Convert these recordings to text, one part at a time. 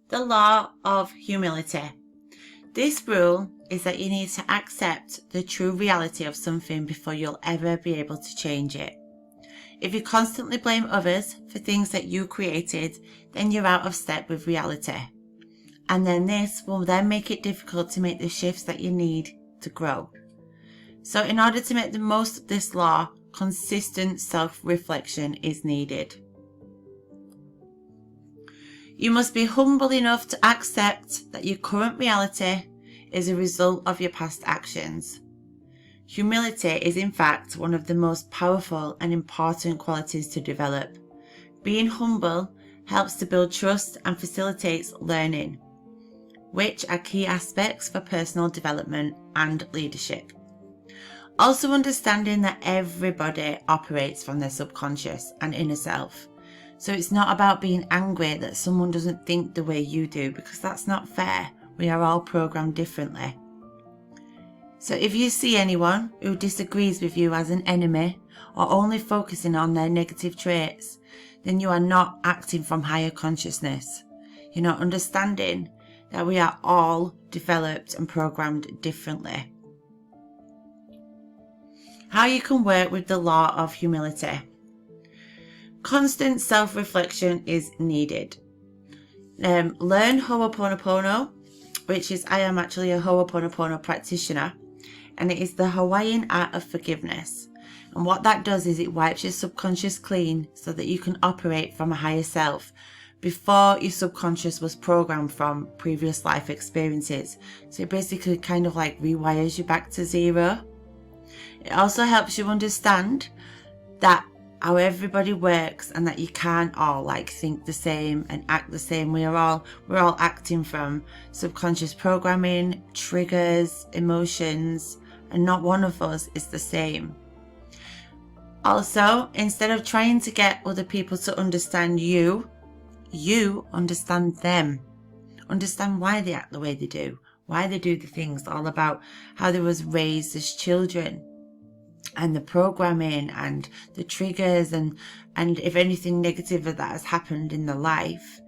The law of humility. This rule is that you need to accept the true reality of something before you'll ever be able to change it. If you constantly blame others for things that you created, then you're out of step with reality. And then this will then make it difficult to make the shifts that you need to grow. So in order to make the most of this law, consistent self-reflection is needed. You must be humble enough to accept that your current reality is a result of your past actions. Humility is in fact one of the most powerful and important qualities to develop. Being humble helps to build trust and facilitates learning, which are key aspects for personal development and leadership. Also understanding that everybody operates from their subconscious and inner self. So it's not about being angry that someone doesn't think the way you do, because that's not fair. We are all programmed differently. So if you see anyone who disagrees with you as an enemy or only focusing on their negative traits, then you are not acting from higher consciousness. You're not understanding that we are all developed and programmed differently. How you can work with the law of humility. Constant self-reflection is needed. Learn Ho'oponopono, which is, I am actually a Ho'oponopono practitioner, and it is the Hawaiian art of forgiveness. And what that does is it wipes your subconscious clean so that you can operate from a higher self before your subconscious was programmed from previous life experiences. So it basically kind of like rewires you back to zero. It also helps you understand that how everybody works and that you can't all like think the same and act the same. We're all acting from subconscious programming, triggers, emotions, and not one of us is the same. Also, instead of trying to get other people to understand you, you understand them. Understand why they act the way they do, why they do the things, all about how they was raised as children, and the programming and the triggers, and if anything negative that has happened in their life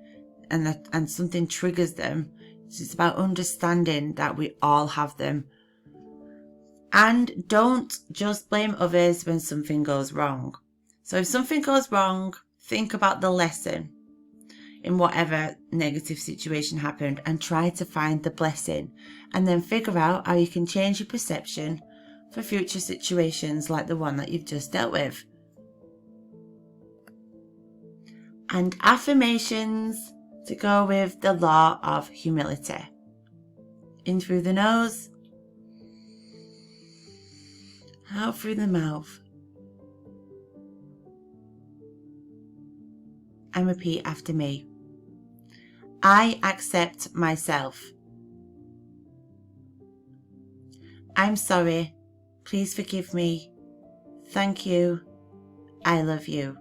and something triggers them. It's about understanding that we all have them. And don't just blame others when something goes wrong. So if something goes wrong, think about the lesson in whatever negative situation happened and try to find the blessing, and then figure out how you can change your perception for future situations like the one that you've just dealt with. And affirmations to go with the law of humility. In through the nose, out through the mouth. And repeat after me. I accept myself. I'm sorry. Please forgive me. Thank you. I love you.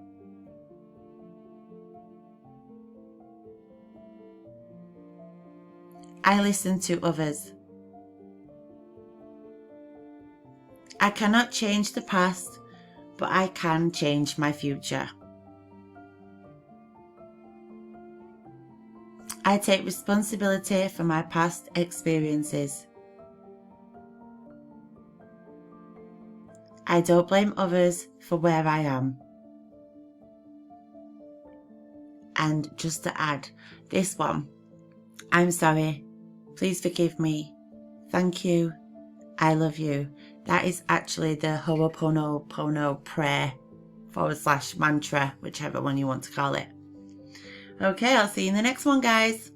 I listen to others. I cannot change the past, but I can change my future. I take responsibility for my past experiences. I don't blame others for where I am. And just to add, this one, I'm sorry, please forgive me, thank you, I love you. That is actually the Ho'oponopono prayer / mantra, whichever one you want to call it. Okay, I'll see you in the next one, guys.